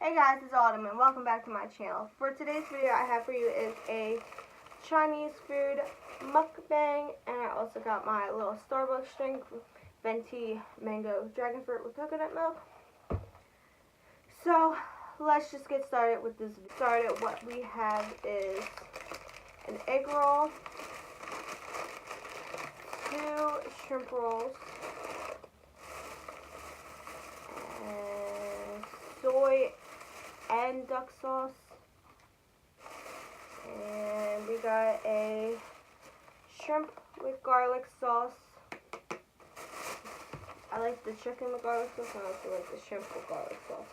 Hey guys, it's Autumn and welcome back to my channel. For today's video I have for you is a Chinese food mukbang, and I also got my little Starbucks drink, venti mango dragon fruit with coconut milk. So let's just get started with this. What we have is an egg roll, 2 shrimp rolls, and soy and duck sauce, and we got a shrimp with garlic sauce. I like the chicken with garlic sauce, and I also like the shrimp with garlic sauce.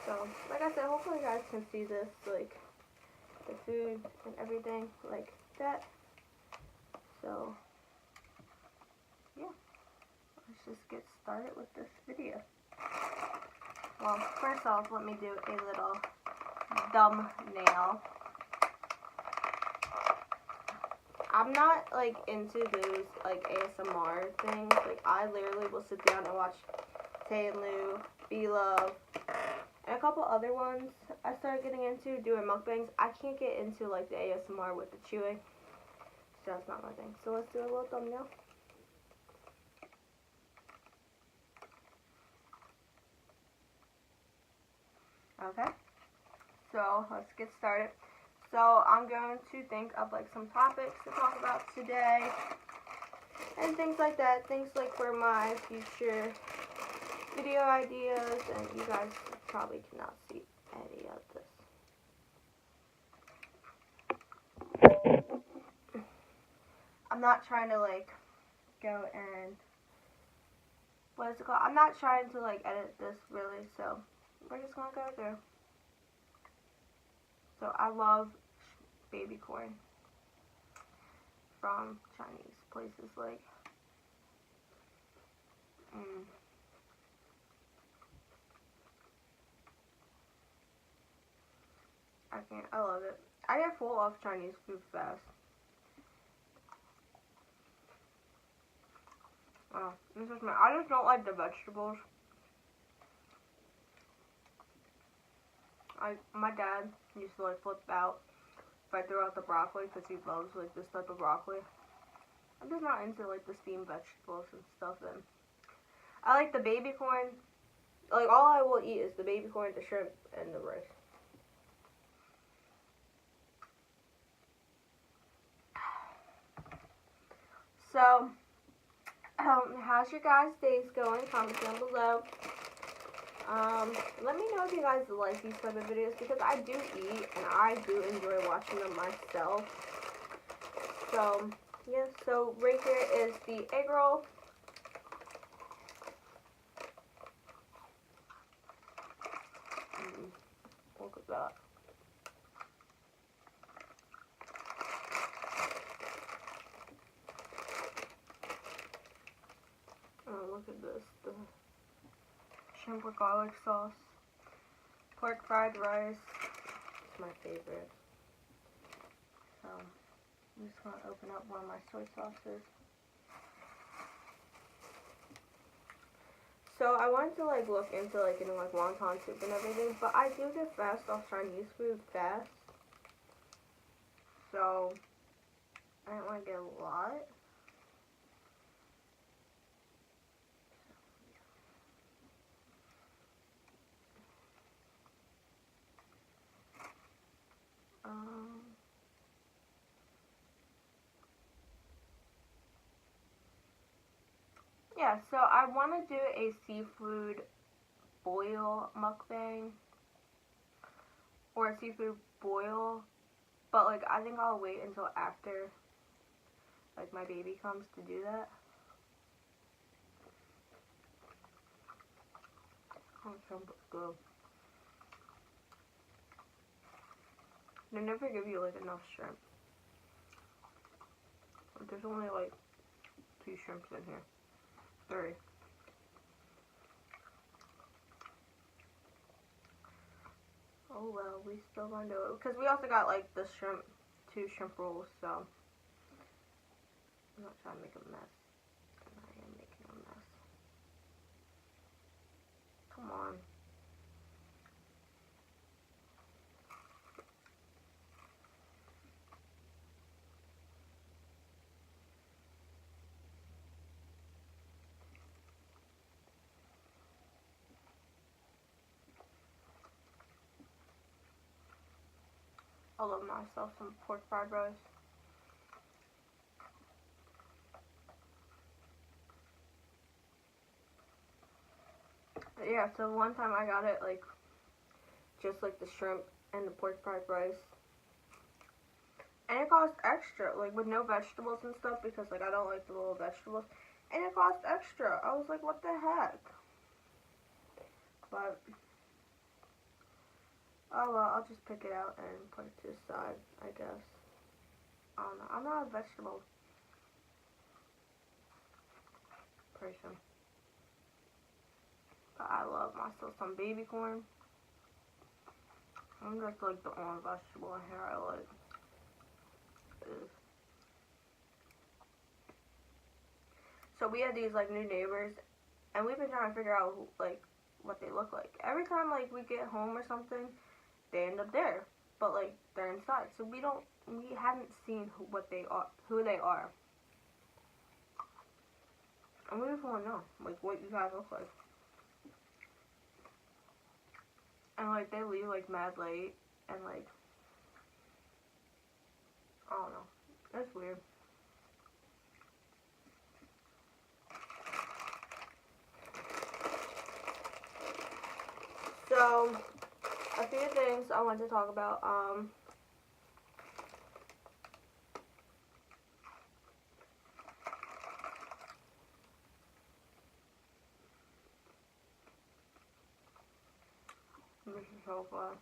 So, like I said, hopefully you guys can see this, like the food and everything like that. So, yeah, let's just get started with this video. Well, first off, let me do a little thumbnail. I'm not like into those like ASMR things. Like I literally will sit down and watch Tay and Lou, B-Love, and a couple other ones I started getting into doing mukbangs. I can't get into like the ASMR with the chewing, so that's not my thing. So let's do a little thumbnail. Okay, so let's get started. So I'm going to think of like some topics to talk about today and things like that. Things like for my future video ideas, and you guys probably cannot see any of this. I'm not trying to like go and, what is it called? I'm not trying to like edit this really, so we're just gonna go through. So I love baby corn from Chinese places like I love it. I get full of Chinese food fast. Oh, this is I just don't like the vegetables. My dad used to like flip out if I threw out the broccoli because he loves like this type of broccoli. I'm just not into like the steamed vegetables and stuff. And I like the baby corn. Like all I will eat is the baby corn, the shrimp, and the rice. So, how's your guys' days going? Comment down below. Let me know if you guys like these type of videos, because I do eat and I do enjoy watching them myself. So, yeah, so right here is the egg roll. Look at that. Oh, look at this. The shrimp with garlic sauce. Pork fried rice. It's my favorite. So, I'm just going to open up one of my soy sauces. So, I wanted to like look into like getting like wonton soup and everything, but I do get fast off Chinese food fast. So, I didn't want to get a lot. Yeah, so I want to do a seafood boil mukbang, or a seafood boil, but like I think I'll wait until after like my baby comes to do that. Oh, shrimp is good. They never give you like enough shrimp. There's only like 2 shrimps in here. 3. Oh well, we still gonna do it, because we also got like the shrimp, 2 shrimp rolls, so I'm not trying to make a mess. And I am making a mess. Come on. I love myself some pork fried rice. But yeah, so one time I got it like just like the shrimp and the pork fried rice. And it cost extra, like with no vegetables and stuff, because like I don't like the little vegetables. And it cost extra. I was like, what the heck? But oh well, I'll just pick it out and put it to the side, I guess. I don't know. I'm not a vegetable person. But I love myself some baby corn. I'm just like the only vegetable in here I like. So we had these like new neighbors, and we've been trying to figure out like what they look like. Every time like we get home or something, they end up there, but like they're inside, so we haven't seen who they are, and we just want to know like what you guys look like. And like they leave like mad late, and like I don't know, that's weird. So a few things I want to talk about. This is so fun.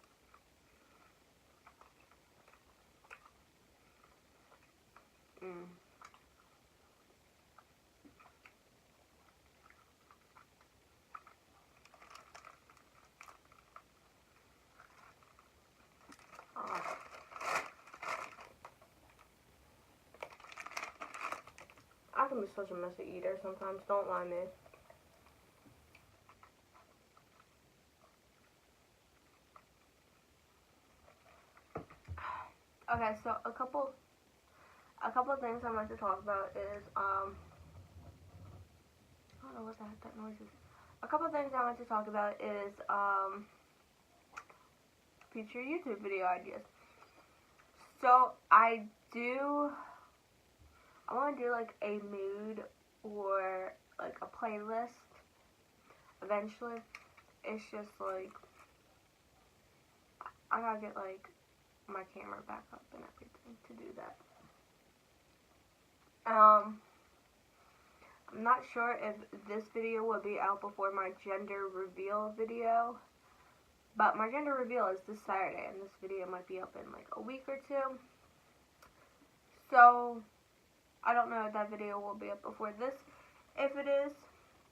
I can be such a messy eater sometimes. Don't lie me. Okay, so a couple things I want to talk about is I don't know what the heck that noise is. A couple things I want to talk about is future YouTube video ideas. So I want to do like a mood or like a playlist eventually. It's just like I gotta get like my camera back up and everything to do that. I'm not sure if this video will be out before my gender reveal video, but my gender reveal is this Saturday, and this video might be up in like a week or two. So I don't know if that video will be up before this. If it is,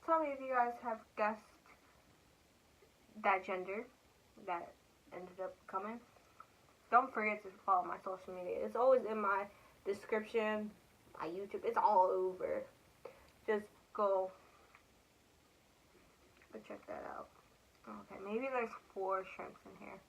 tell me if you guys have guessed that gender that ended up coming. Don't forget to follow my social media. It's always in my description, my YouTube. It's all over. Just go check that out. Okay, maybe there's 4 shrimps in here.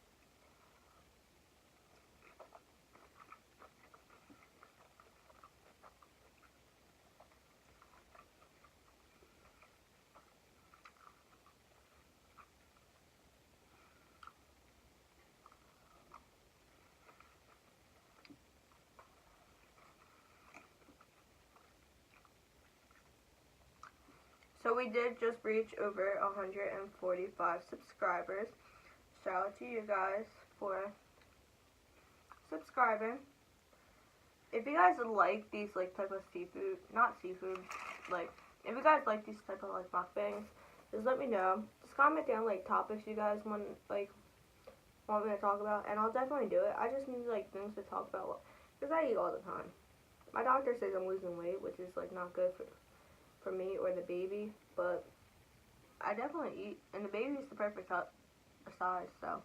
So we did just reach over 145 subscribers. Shout out to you guys for subscribing. If you guys like these like type of seafood, not seafood, like if you guys like these type of like mukbangs, just let me know. Just comment down like topics you guys want me to talk about, and I'll definitely do it. I just need like things to talk about because I eat all the time. My doctor says I'm losing weight, which is like not good for me or the baby, but I definitely eat, and the baby's the perfect size, so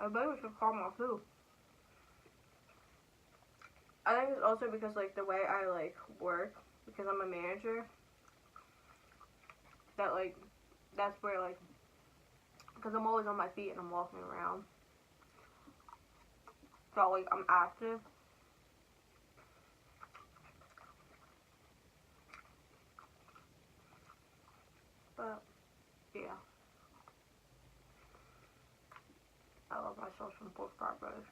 I bet we should call my food. I think it's also because like the way I like work, because I'm a manager, that like that's where like, because I'm always on my feet and I'm walking around, so like I'm active. But yeah. myself some pork chop roast.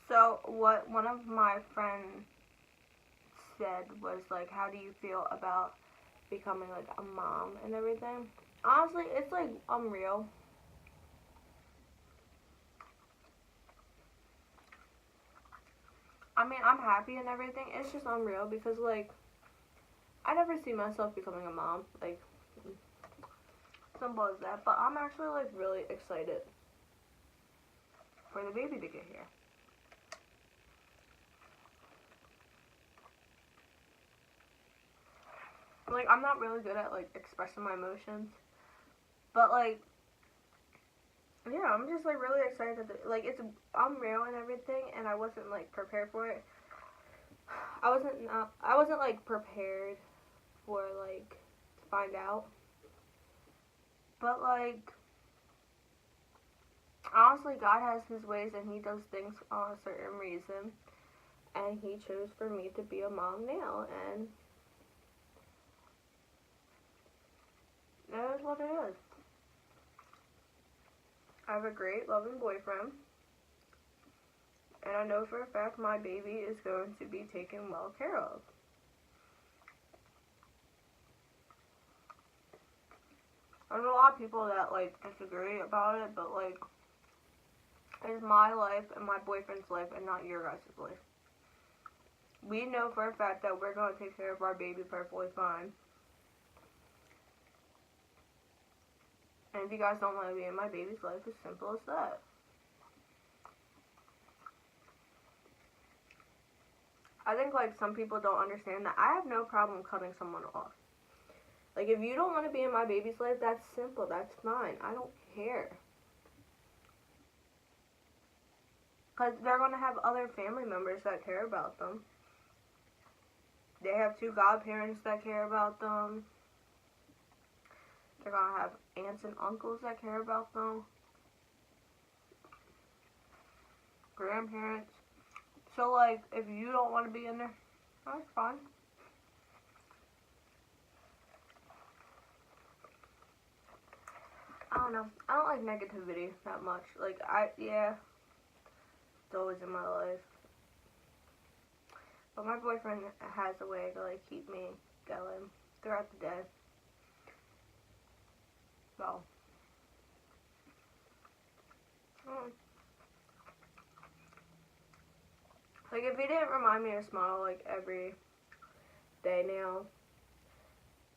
So what one of my friends said was like, how do you feel about becoming like a mom and everything? Honestly, it's like unreal. I mean, I'm happy and everything. It's just unreal because like I never see myself becoming a mom. Like simple as that. But I'm actually like really excited for the baby to get here. Like I'm not really good at like expressing my emotions, but like yeah, I'm just like really excited that like it's unreal and everything, and I wasn't like prepared for it. I wasn't like prepared for like to find out, but like honestly, God has His ways and He does things on a certain reason, and He chose for me to be a mom now, and that is what it is. I have a great loving boyfriend, and I know for a fact my baby is going to be taken well care of. There's a lot of people that like disagree about it, but like it's my life and my boyfriend's life and not your guys' life. We know for a fact that we're going to take care of our baby perfectly fine. And if you guys don't want to be in my baby's life, it's simple as that. I think like some people don't understand that I have no problem cutting someone off. Like if you don't want to be in my baby's life, that's simple. That's fine. I don't care. Because they're going to have other family members that care about them. They have 2 godparents that care about them. They're going to have aunts and uncles that care about them. Grandparents. So, like, if you don't want to be in there, that's fine. I don't know. I don't like negativity that much. Like, yeah, it's always in my life. But my boyfriend has a way to, like, keep me going throughout the day. So, like, if he didn't remind me to smile, like, every day now,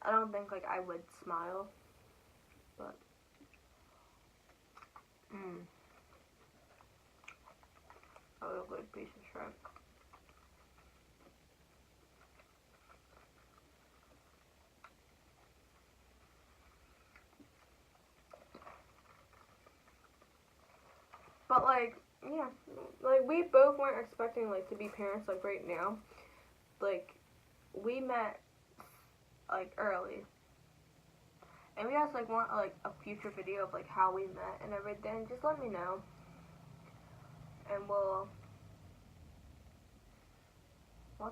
I don't think, like, I would smile. But, that was a good piece of shrimp. But, like, yeah, like, we both weren't expecting, like, to be parents, like, right now. Like, we met, like, early. And if you guys, like, want, like, a future video of, like, how we met and everything, just let me know. And we'll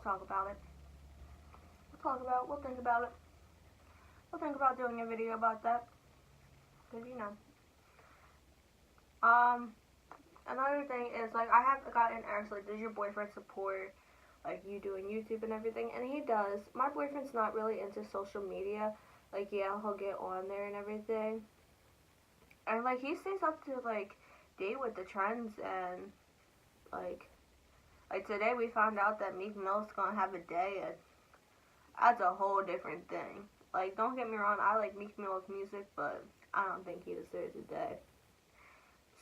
talk about it. We'll think about it. We'll think about doing a video about that. Because, you know. Another thing is, like, I have gotten asked, like, does your boyfriend support, like, you doing YouTube and everything? And he does. My boyfriend's not really into social media. Like, yeah, he'll get on there and everything. And, like, he stays up to, like, date with the trends. And, like today we found out that Meek Mill's gonna have a day. And that's a whole different thing. Like, don't get me wrong, I like Meek Mill's music, but I don't think he deserves a day.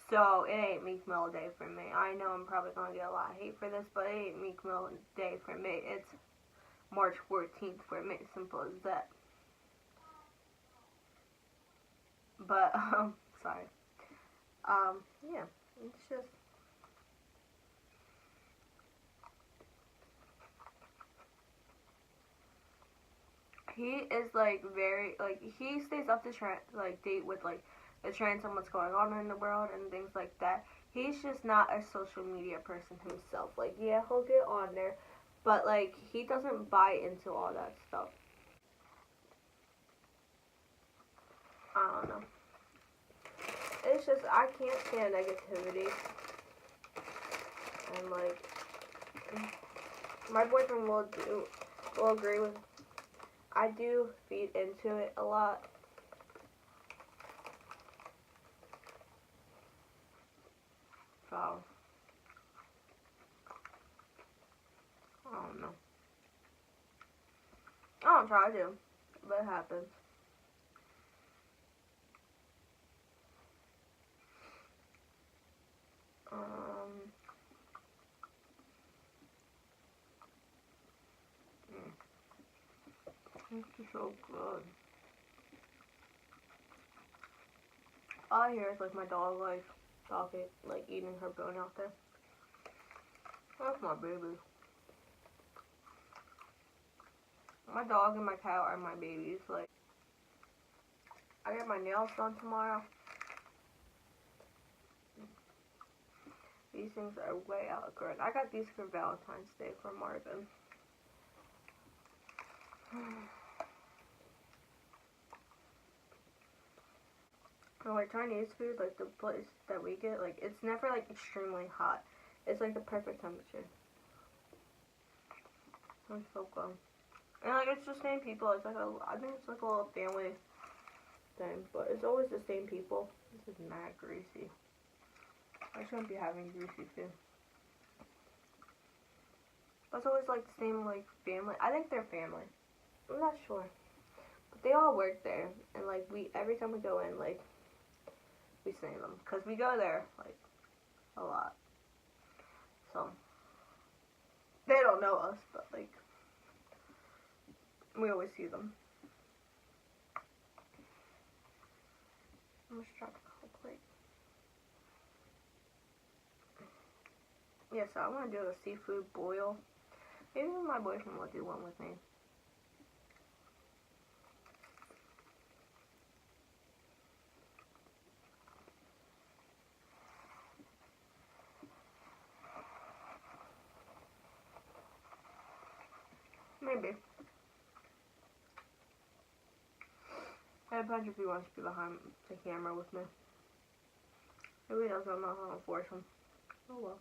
So, it ain't Meek Mill Day for me. I know I'm probably going to get a lot of hate for this, but it ain't Meek Mill Day for me. It's March 14th for me. Simple as that. But, sorry. Yeah. It's just... He is, like, very... Like, he stays up to try, like, date with, like, experiencing what's going on in the world and things like that. He's just not a social media person himself. Like, yeah, he'll get on there, but like, he doesn't buy into all that stuff. I don't know. It's just, I can't stand negativity. And like, my boyfriend will agree with, I do feed into it a lot. So, I don't know. I don't try to, but it happens. It's so good. All I hear is like my dog like talking, like eating her bone out there. That's my baby. My dog and my cat are my babies. Like, I get my nails done tomorrow. These things are way out of current. I got these for Valentine's Day from Marvin. And like Chinese food, like the place that we get, like it's never like extremely hot. It's like the perfect temperature. It's so good. And like it's the same people. It's like I think it's like a little family thing, but it's always the same people. This is mad greasy. I shouldn't be having greasy food. But it's always like the same like family. I think they're family. I'm not sure. But they all work there, and like every time we go in, like we see them because we go there like a lot. So they don't know us, but like we always see them. I'm just trying to call plate. Yeah, so I want to do a seafood boil. Maybe my boyfriend will do one with me. Maybe. It depends if he wants to be behind the camera with me. If he doesn't, I'm not gonna force him. Oh well.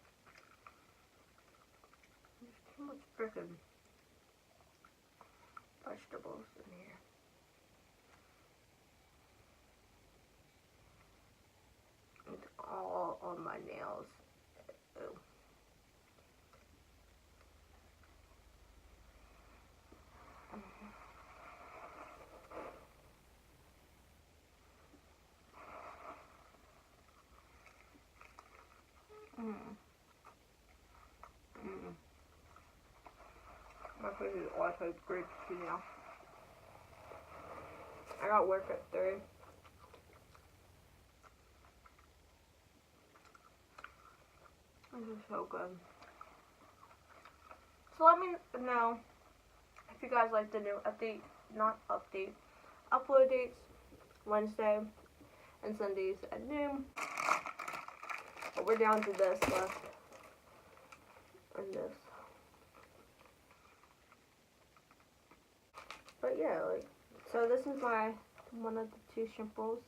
There's too much frickin' vegetables in here. It's all on my nails. Ew. My face is also great to see now. I got work at 3. This is so good. So let me know if you guys like the new update, not update, upload dates, Wednesday and Sundays at noon. But we're down to this left. And this. But yeah, like, so this is my, one of the 2 shrimp rolls.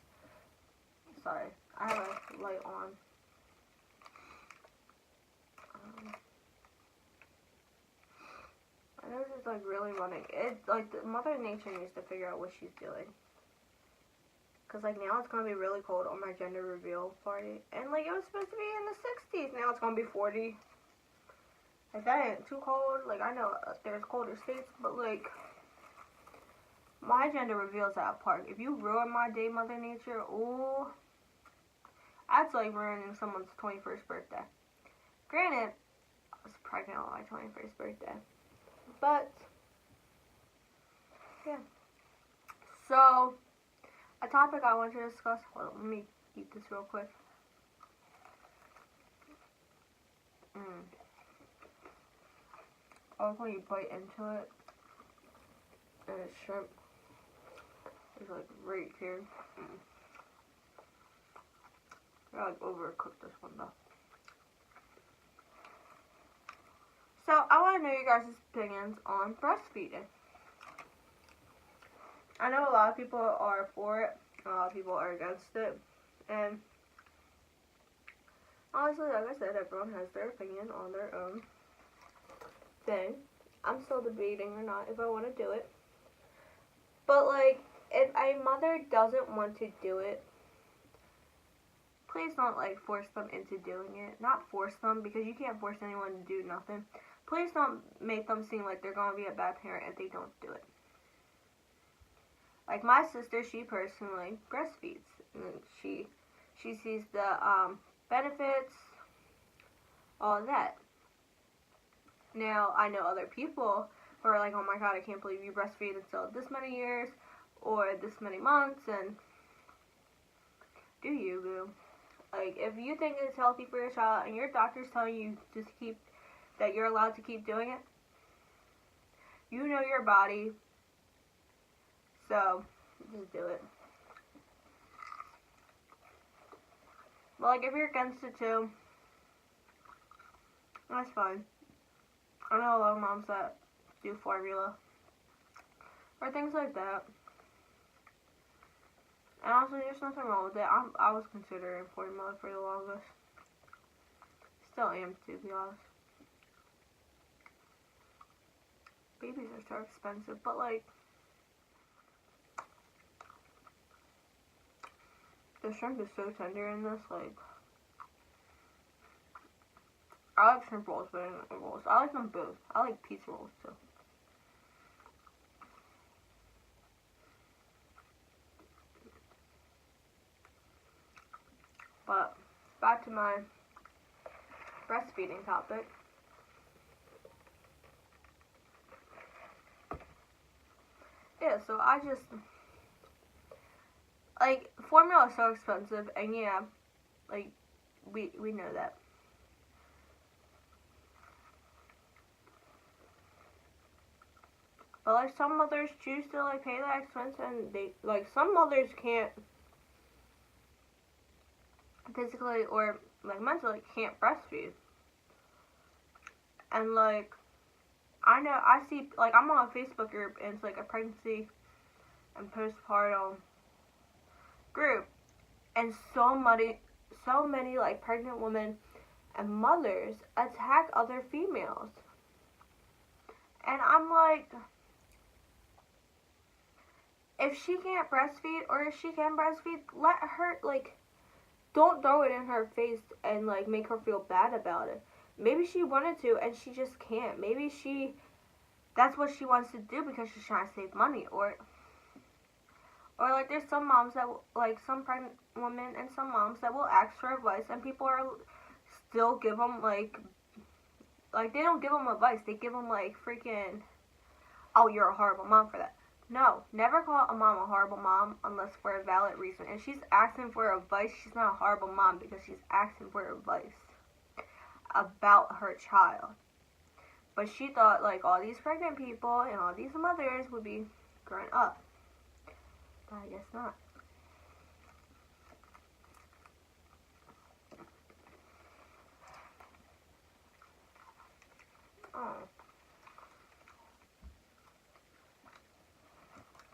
Sorry, I have a light on. My nose is like really running. It, like, Mother Nature needs to figure out what she's doing. Cause like now it's gonna be really cold on my gender reveal party. And like it was supposed to be in the 60s, now it's gonna be 40. Like that ain't too cold. Like I know there's colder states, but like my gender reveal's at a park. If you ruin my day, Mother Nature, ooh, that's like ruining someone's 21st birthday. Granted, I was pregnant on my 21st birthday. But, yeah. So, a topic I want to discuss, well, let me eat this real quick. I like when you bite into it, and it's shrimp. It's like right here. I like overcooked this one though. So I want to know you guys' opinions on breastfeeding. I know a lot of people are for it, a lot of people are against it, and honestly, like I said, everyone has their opinion on their own thing. I'm still debating or not if I want to do it. But like, if a mother doesn't want to do it, please don't like force them into doing it. Not force them, because you can't force anyone to do nothing. Please don't make them seem like they're going to be a bad parent if they don't do it. Like my sister, she personally breastfeeds, and she sees the benefits, all of that. Now, I know other people who are like, oh my god, I can't believe you breastfeed until this many years, or this many months, and do you, boo? Like, if you think it's healthy for your child, and your doctor's telling you just that you're allowed to keep doing it, you know your body, so just do it. But like, if you're against it too, that's fine. I know a lot of moms that do formula or things like that. And honestly, there's nothing wrong with it. I was considering formula for the longest. Still am, to be honest. Babies are so expensive, but like, the shrimp is so tender in this, like, I like shrimp rolls better than rolls. I like them both. I like pizza rolls too. But back to my breastfeeding topic. Yeah, so I just, like, formula is so expensive, and yeah, like, we know that. But like, some mothers choose to like pay that expense, and they, like, some mothers can't physically or like mentally can't breastfeed. And like, I know, I see, like, I'm on a Facebook group, and it's like a pregnancy and postpartum group, and so many like pregnant women and mothers attack other females. And I'm like, if she can't breastfeed, or if she can breastfeed, let her, like, don't throw it in her face and like make her feel bad about it. Maybe she wanted to and she just can't. Maybe that's what she wants to do because she's trying to save money, or like, there's some moms that like, some pregnant women and some moms that will ask for advice, and people are still give them like they don't give them advice, they give them like freaking, oh, you're a horrible mom for that. No, never call a mom a horrible mom unless for a valid reason. If she's asking for advice, she's not a horrible mom because she's asking for advice about her child. But she thought like all these pregnant people and all these mothers would be growing up. But I guess not. Oh.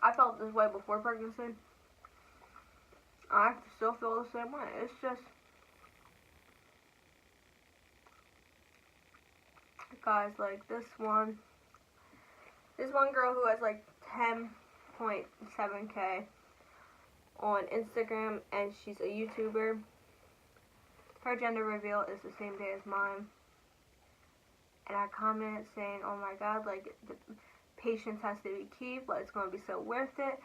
I felt this way before pregnancy. I still feel the same way. It's just, guys, like this one girl who has like 10.7K on Instagram, and she's a YouTuber. Her gender reveal is the same day as mine. And I commented saying, oh my god, like, the patience has to be key, but it's going to be so worth it.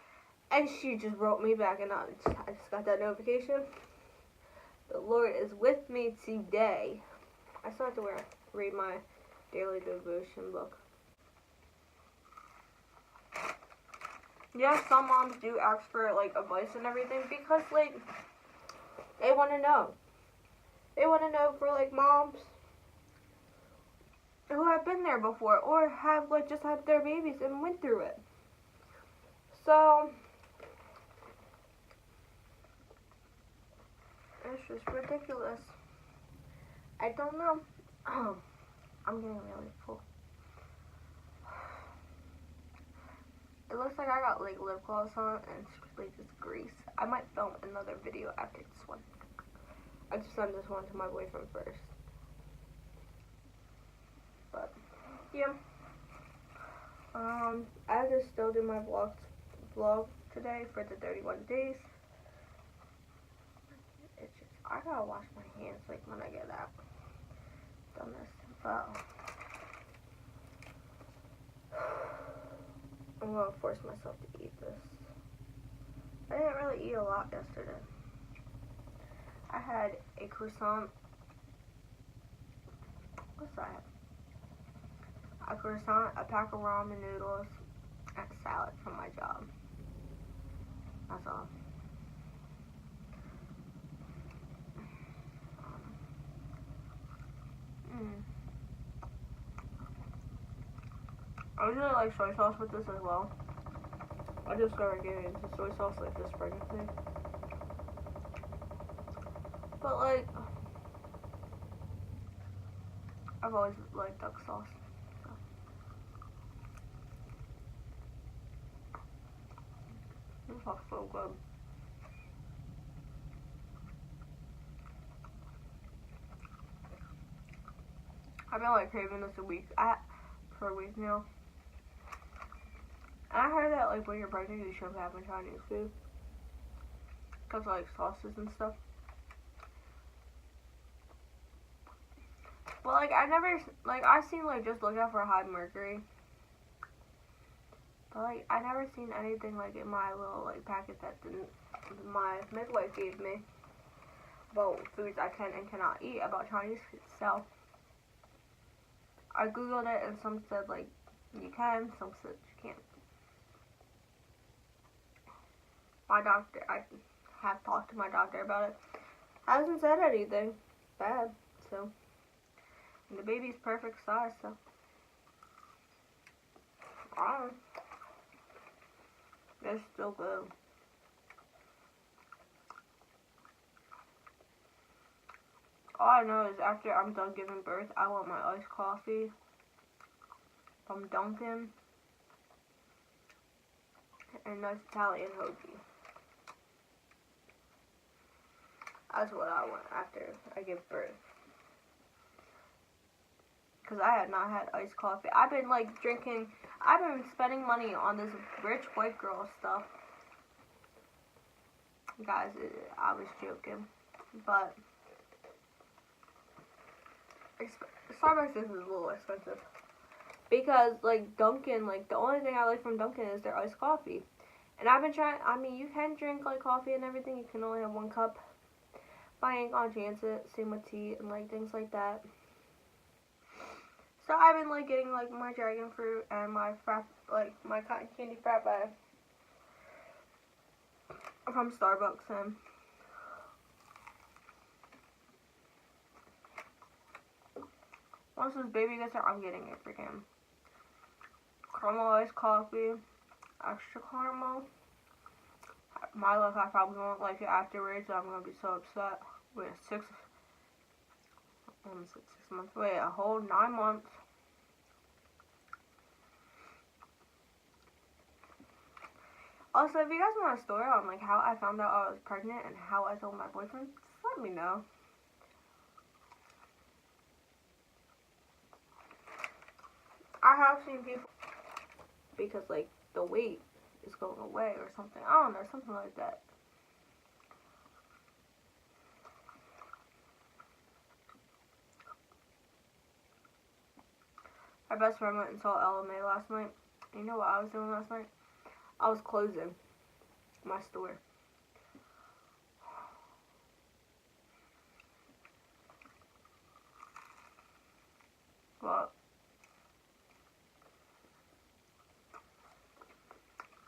And she just wrote me back, and I just got that notification. The Lord is with me today. I still have to read my daily devotion book. Yeah, some moms do ask for like advice and everything because like they want to know. They want to know for like moms who have been there before, or have like just had their babies and went through it. So it's just ridiculous. I don't know. I'm getting really full. It looks like I got like lip gloss on and like this grease. I might film another video after this one. I just sent this one to my boyfriend first. But yeah. I just still do my vlog today for the 31 days. It's just, I gotta wash my hands like when I get out. Done this, but I'm gonna force myself to eat this. I didn't really eat a lot yesterday. I had a croissant. What's that? A croissant, a pack of ramen noodles, and a salad from my job. That's all. I usually like soy sauce with this as well. I just started getting into soy sauce like this pregnancy. But like, I've always liked duck sauce. So. This looks so good. I've been like craving this for a week now. And I heard that like when you're pregnant you shouldn't have Chinese food. Cause like sauces and stuff. But like I seen like just look out for high mercury. But like I never seen anything like in my little like packet that my midwife gave me about foods I can and cannot eat about Chinese food. So I googled it and some said like you can, some said you can't. My doctor, I have talked to my doctor about it. Hasn't said anything bad, so. And the baby's perfect size, so. I don't know. They're still good. All I know is after I'm done giving birth, I want my iced coffee from Dunkin' and nice Italian hoagie. That's what I want after I give birth. Because I have not had iced coffee. I've been like I've been spending money on this rich white girl stuff. Guys, I was joking. But Starbucks is a little expensive. Because like Dunkin', like the only thing I like from Dunkin' is their iced coffee. And I've been trying, I mean, you can drink like coffee and everything. You can only have 1 cup. But I ain't gonna chance it. Same with tea and like things like that. So I've been like getting like my dragon fruit and my my cotton candy frat bag from Starbucks, and once this baby gets here, I'm getting a freaking caramel iced coffee, extra caramel. My luck, I probably won't like it afterwards, so I'm gonna be so upset. Wait, 6 months. Wait, a whole 9 months. Also, if you guys want a story on like how I found out I was pregnant and how I told my boyfriend, just let me know. I have seen people because like the weight is going away or something. I don't know, something like that. My best friend went and saw LMA last night. You know what I was doing last night? I was closing my store. But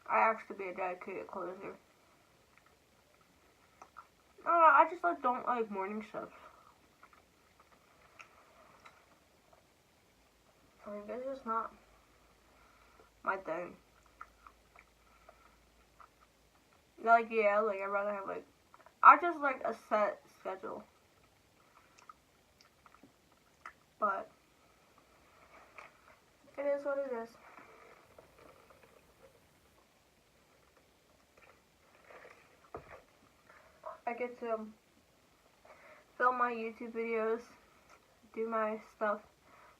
I asked to be a dedicated closer. I don't know, I just like don't like morning shifts. Like, it's just not my thing. Like, yeah, like, I'd rather have, like, I just like a set schedule. But it is what it is. I get to film my YouTube videos, do my stuff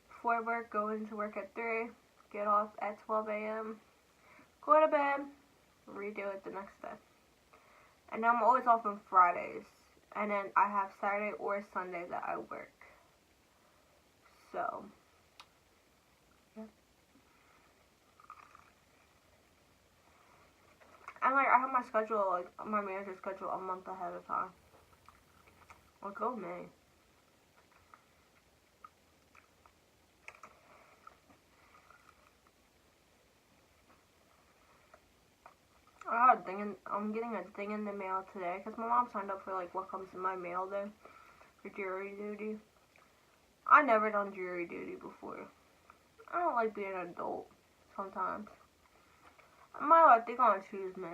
before work, go into work at 3, get off at 12 a.m., go to bed, redo it the next day. And I'm always off on Fridays. And then I have Saturday or Sunday that I work. So, yeah. And like, I have my schedule, like, my manager's schedule a month ahead of time. Like, go me. I'm getting a thing in the mail today because my mom signed up for like what comes in my mail there for jury duty. I never done jury duty before. I don't like being an adult sometimes. My life, they gonna choose me.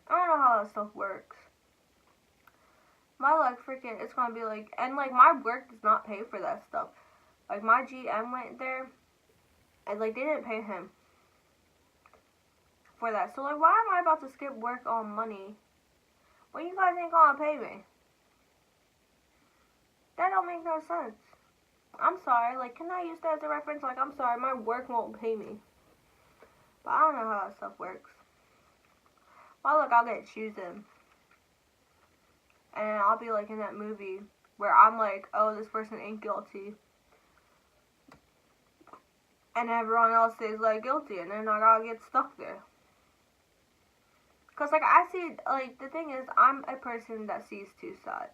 I don't know how that stuff works. My life freaking, it's gonna be like, and like my work does not pay for that stuff. Like my GM went there and like they didn't pay him for that. So like, why am I about to skip work on money when you guys ain't gonna pay me? That don't make no sense. I'm sorry, like, can I use that as a reference? Like, I'm sorry, my work won't pay me. But I don't know how that stuff works. Well, look, I'll get chosen. And I'll be like in that movie where I'm like, oh, this person ain't guilty. And everyone else is like guilty, and then I gotta get stuck there. Cause like I see, like the thing is, I'm a person that sees two sides.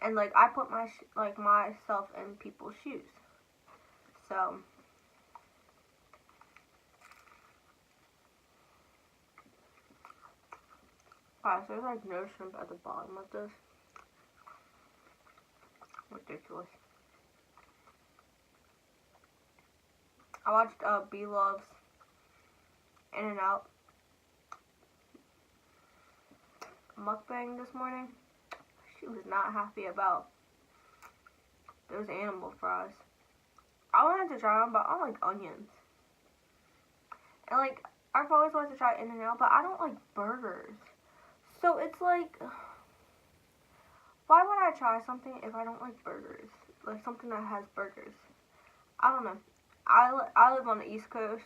And like I put myself in people's shoes. So guys, there's like no shrimp at the bottom of this. Ridiculous. I watched B-Love's In-N-Out Mukbang this morning. She was not happy about those animal fries. I wanted to try them, but I don't like onions. And like, I've always wanted to try In-N-Out, but I don't like burgers. So it's like, why would I try something if I don't like burgers? Like something that has burgers. I don't know. I live on the East Coast.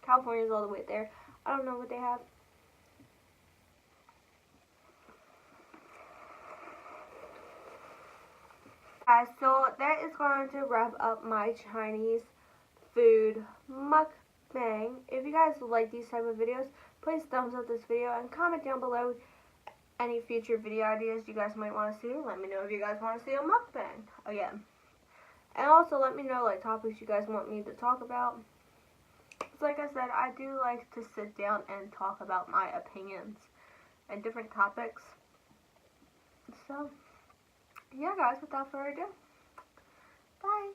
California's all the way there. I don't know what they have. Guys, so that is going to wrap up my Chinese food mukbang. If you guys like these type of videos, please thumbs up this video and comment down below any future video ideas you guys might want to see. Let me know if you guys want to see a mukbang again. And also let me know like topics you guys want me to talk about. So like I said, I do like to sit down and talk about my opinions and different topics. So yeah guys, without further ado, bye.